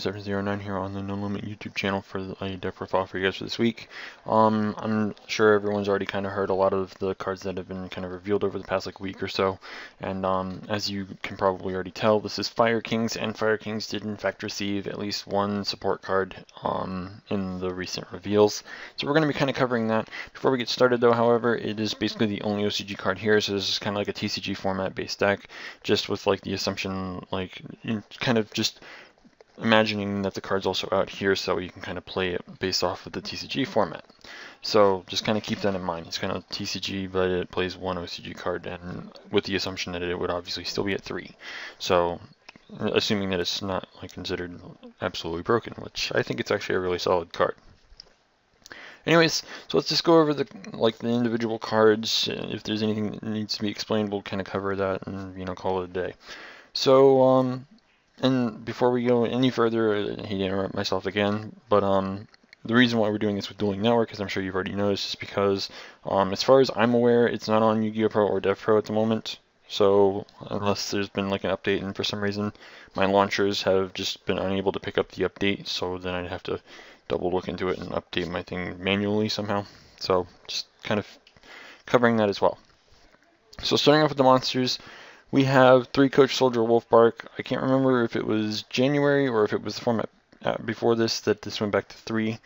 Gamer709 here on the No Limit YouTube channel for a deck profile for you guys for this week. I'm sure everyone's already kind of heard a lot of the cards that have been kind of revealed over the past week or so, and as you can probably already tell, this is Fire Kings, and Fire Kings did in fact receive at least one support card in the recent reveals. So we're going to be kind of covering that. Before we get started though, however, it is basically the only OCG card here, so this is kind of like a TCG format based deck, just with like the assumption, like kind of just imagining that the card's also out here so you can kind of play it based off of the TCG format. So just kind of keep that in mind. It's kind of TCG, but it plays one OCG card, and with the assumption that it would obviously still be at 3. So assuming that it's not like considered absolutely broken, which I think it's actually a really solid card. Anyways, so let's just go over the individual cards. If there's anything that needs to be explained, we'll kind of cover that and call it a day. So and before we go any further, I hate to interrupt myself again, but the reason why we're doing this with Dueling Network, as I'm sure you've already noticed, is because as far as I'm aware, it's not on Yu-Gi-Oh! Pro or Dev Pro at the moment. So unless there's been like an update, and for some reason my launchers have just been unable to pick up the update, so then I'd have to double look into it and update my thing manually somehow. So just kind of covering that as well. So starting off with the monsters, we have 3 Coach Soldier Wolfbark. I can't remember if it was January or if it was the format before this that this went back to 3.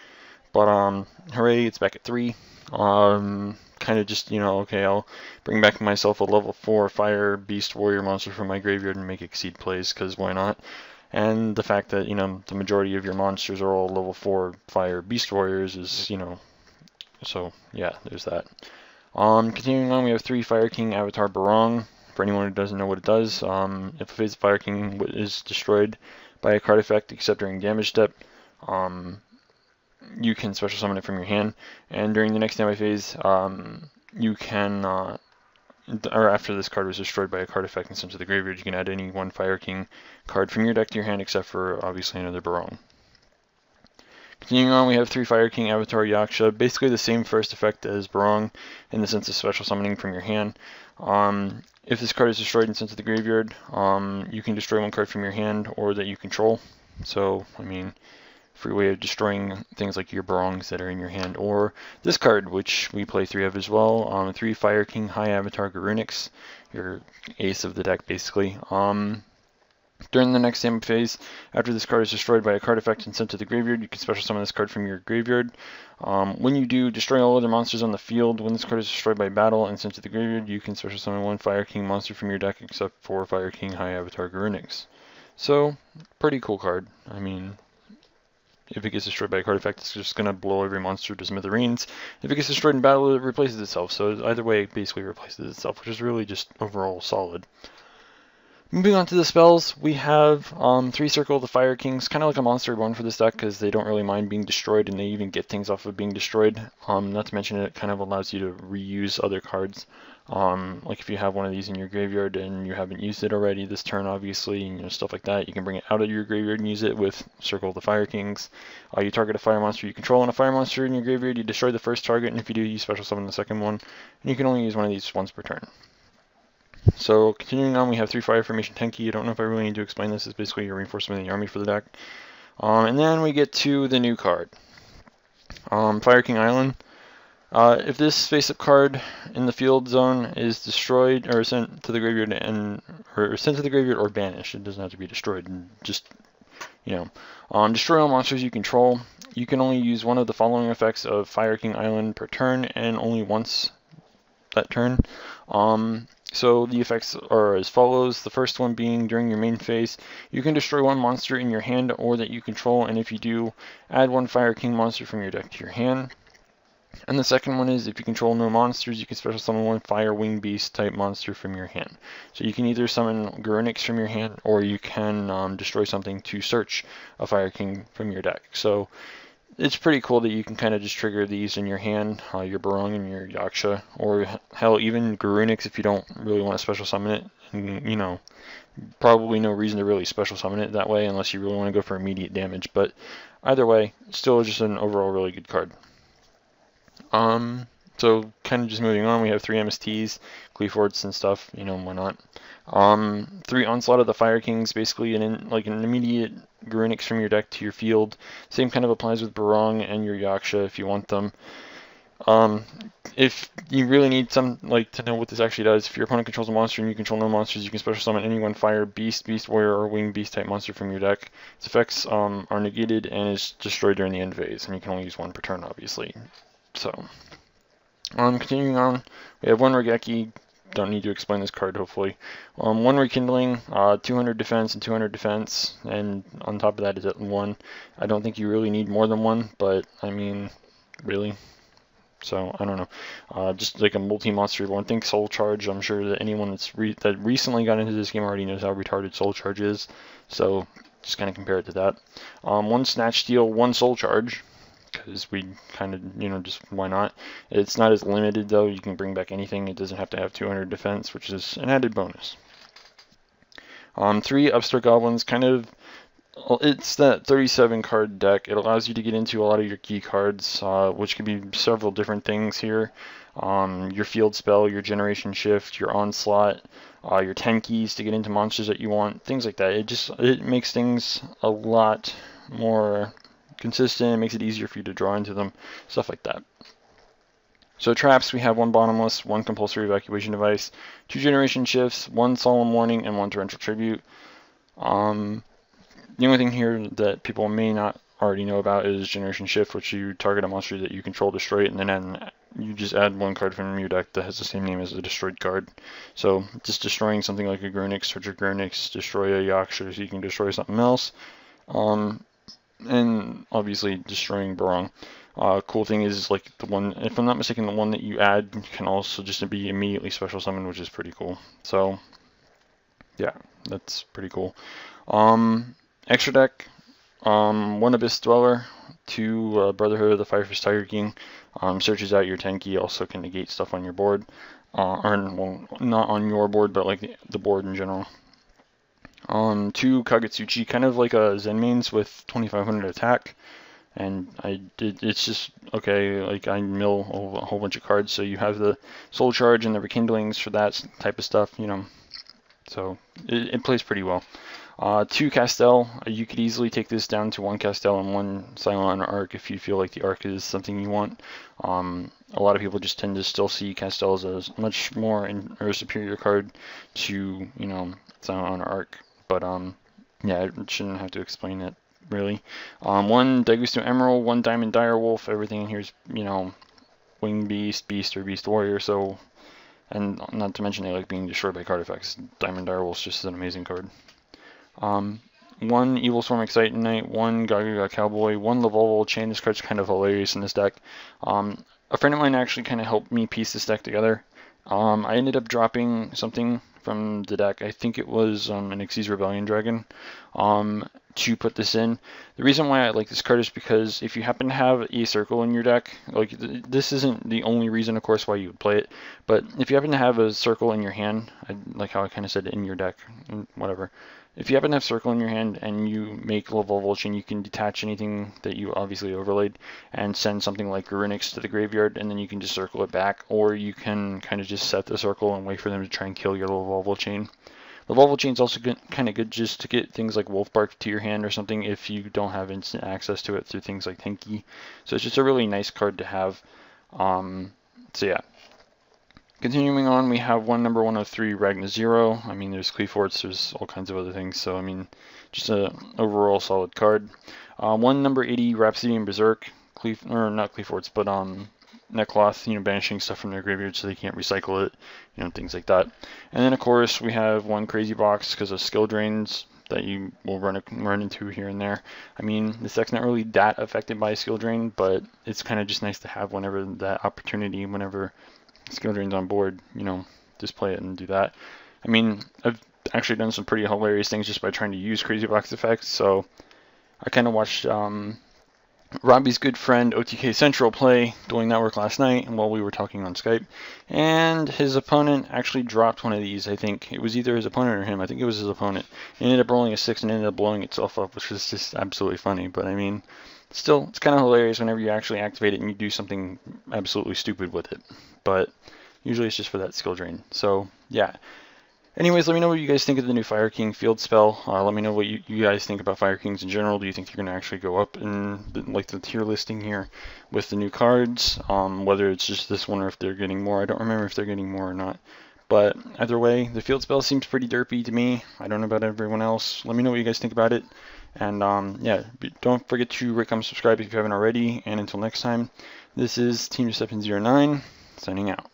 But hooray, it's back at 3. Kind of just, okay, I'll bring back myself a level 4 Fire Beast Warrior monster from my graveyard and make Exceed plays, because why not? And the fact that, the majority of your monsters are all level 4 Fire Beast Warriors is, so yeah, there's that. Continuing on, we have 3 Fire King Avatar Barong. For anyone who doesn't know what it does, if a phase of Fire King is destroyed by a card effect except during damage step, you can special summon it from your hand, and during the next standby phase, you can, or after this card was destroyed by a card effect and sent to the graveyard, you can add any one Fire King card from your deck to your hand except for obviously another Barong. Continuing on, we have 3 Fire King Avatar Yaksha, basically the same first effect as Barong in the sense of special summoning from your hand. If this card is destroyed and sent to the graveyard, you can destroy 1 card from your hand or that you control. So, I mean, free way of destroying things like your Barongs that are in your hand, or this card, which we play 3 of as well. 3 Fire King High Avatar Garunix, your ace of the deck basically. During the next standby phase, after this card is destroyed by a card effect and sent to the graveyard, you can special summon this card from your graveyard. When you do, destroy all other monsters on the field. When this card is destroyed by battle and sent to the graveyard, you can special summon 1 Fire King monster from your deck except for Fire King High Avatar Garunix. So, pretty cool card. I mean, if it gets destroyed by a card effect, it's just going to blow every monster to smithereens. If it gets destroyed in battle, it replaces itself. So either way, it basically replaces itself, which is really just overall solid. Moving on to the spells, we have 3 Circle of the Fire Kings, kind of like a monster one for this deck because they don't really mind being destroyed, and they even get things off of being destroyed. Not to mention it kind of allows you to reuse other cards. Like if you have one of these in your graveyard and you haven't used it already this turn, obviously, and stuff like that, you can bring it out of your graveyard and use it with Circle of the Fire Kings. You target a fire monster you control and a fire monster in your graveyard, you destroy the first target, and if you do, you special summon the second one, and you can only use one of these once per turn. So continuing on, we have 3 Fire Formation Tenki. I don't know if I really need to explain this. It's basically your reinforcement of the army for the deck. And then we get to the new card, Fire King Island. If this face-up card in the field zone is destroyed or sent to the graveyard or banished, it doesn't have to be destroyed. Just destroy all monsters you control. You can only use one of the following effects of Fire King Island per turn, and only once that turn. So the effects are as follows. The first one being during your main phase, you can destroy 1 monster in your hand or that you control, and if you do, add 1 Fire King monster from your deck to your hand. And the second one is if you control no monsters, you can special summon 1 Fire Wing Beast type monster from your hand. So you can either summon Garunix from your hand, or you can destroy something to search a Fire King from your deck. So it's pretty cool that you can kind of just trigger these in your hand, your Barong and your Yaksha, or hell, even Garunix if you don't really want to special summon it. And, probably no reason to really special summon it that way unless you really want to go for immediate damage. But either way, still just an overall really good card. So kind of just moving on, we have 3 MSTs, Qliphorts and stuff, you know, why not? 3 Onslaught of the Fire Kings, basically like an immediate Garunix from your deck to your field. Same kind of applies with Barong and your Yaksha if you want them. If you really need some, like, to know what this actually does, if your opponent controls a monster and you control no monsters, you can special summon any one fire, beast, beast warrior, or winged beast type monster from your deck. Its effects are negated and is destroyed during the end phase, and you can only use 1 per turn, obviously. So, continuing on, we have 1 Raigeki. Don't need to explain this card, hopefully. 1 Rekindling, 200 defense and 200 defense, and on top of that is at 1. I don't think you really need more than 1, but I mean, really. So I don't know, just like a multi-monster one. Think Soul Charge. I'm sure that anyone that recently got into this game already knows how retarded Soul Charge is. So just kind of compare it to that. 1 Snatch Steal, 1 Soul Charge, because we kind of, you know, just why not? It's not as limited though. You can bring back anything. It doesn't have to have 200 defense, which is an added bonus. 3 Upstart Goblins, kind of. It's that 37 card deck. It allows you to get into a lot of your key cards, which could be several different things here. Your field spell, your generation shift, your onslaught, your 10 keys to get into monsters that you want, things like that. It makes things a lot more consistent. It makes it easier for you to draw into them, stuff like that. So traps, we have 1 Bottomless, 1 Compulsory Evacuation Device, 2 Generation Shifts, 1 Solemn Warning, and 1 Torrential Tribute. The only thing here that people may not already know about is Generation Shift, which you target a monster that you control, destroy it, and then you just add 1 card from your deck that has the same name as the destroyed card. So just destroying something like a Garunix, search a Garunix, destroy a Yaksha so you can destroy something else. And obviously destroying Barong. Cool thing is, like, the one, if I'm not mistaken, the one that you add can also just be immediately special summoned, which is pretty cool. So yeah, that's pretty cool. Extra deck, 1 Abyss Dweller, 2 Brotherhood of the Firefish Tiger King. Searches out your 10 key, also can negate stuff on your board. Or, well, not on your board, but like the board in general. 2 Kagetsuchi, kind of like a Zenmaines with 2500 attack. And it's just, okay, like I mill a whole bunch of cards, so you have the Soul Charge and the Rekindlings for that type of stuff, you know. So it plays pretty well. 2 Castel, you could easily take this down to 1 Castel and 1 Silent Arc if you feel like the Arc is something you want. A lot of people just tend to still see Castel as a much more or superior card to, you know, Silent Arc. But yeah, I shouldn't have to explain it really. 1 Daigusto Emerald, 1 Diamond Direwolf. Everything in here is, you know, Winged Beast, Beast, or Beast Warrior. So, and not to mention they like being destroyed by card effects. Diamond Direwolf is just an amazing card. 1 Evil Swarm Excite Knight, 1 Gaga Cowboy, 1 Lavolval Chain. This card's kind of hilarious in this deck. A friend of mine actually kind of helped me piece this deck together. I ended up dropping something from the deck. I think it was an Xyz Rebellion Dragon to put this in. The reason why I like this card is because if you happen to have a circle in your deck, like this isn't the only reason, of course, why you would play it, but if you happen to have a circle in your hand, like how I kind of said in your deck, whatever. If you happen to have circle in your hand and you make Lavolval Chain, you can detach anything that you obviously overlaid and send something like Garunix to the graveyard, and then you can just circle it back, or you can kind of just set the circle and wait for them to try and kill your Lavolval Chain. Lavolval Chain is also kind of good just to get things like Wolfbark to your hand or something if you don't have instant access to it through things like Tenki. So it's just a really nice card to have. So yeah. Continuing on, we have number 103, Ragna Zero. I mean, there's Qliphorts, there's all kinds of other things, so I mean, just a overall solid card. 1 number 80, Rhapsody and Berserk. Or not Qliphorts, but Netcloth, you know, banishing stuff from their graveyard so they can't recycle it, you know, things like that. And then, of course, we have 1 Crazy Box because of skill drains that you will run into here and there. I mean, this deck's not really that affected by skill drain, but it's kind of just nice to have whenever that opportunity, whenever skill drain's on board, you know, just play it and do that. I mean, I've actually done some pretty hilarious things just by trying to use Crazy Box effects, so I kind of watched Robbie's good friend OTK Central play Dueling Network last night while we were talking on Skype, and his opponent actually dropped one of these. I think it was either his opponent or him. I think it was his opponent. He ended up rolling a 6 and ended up blowing itself up, which was just absolutely funny. But I mean, Still, it's kind of hilarious whenever you actually activate it and you do something absolutely stupid with it. But usually it's just for that skill drain. So yeah. Anyways, let me know what you guys think of the new Fire King field spell. Let me know what you guys think about Fire Kings in general. Do you think they're going to actually go up in like the tier listing here with the new cards? Whether it's just this one or if they're getting more. I don't remember if they're getting more or not. But either way, the field spell seems pretty derpy to me. I don't know about everyone else. Let me know what you guys think about it. And yeah, don't forget to rate, comment, subscribe if you haven't already. And until next time, this is Team Deception09 signing out.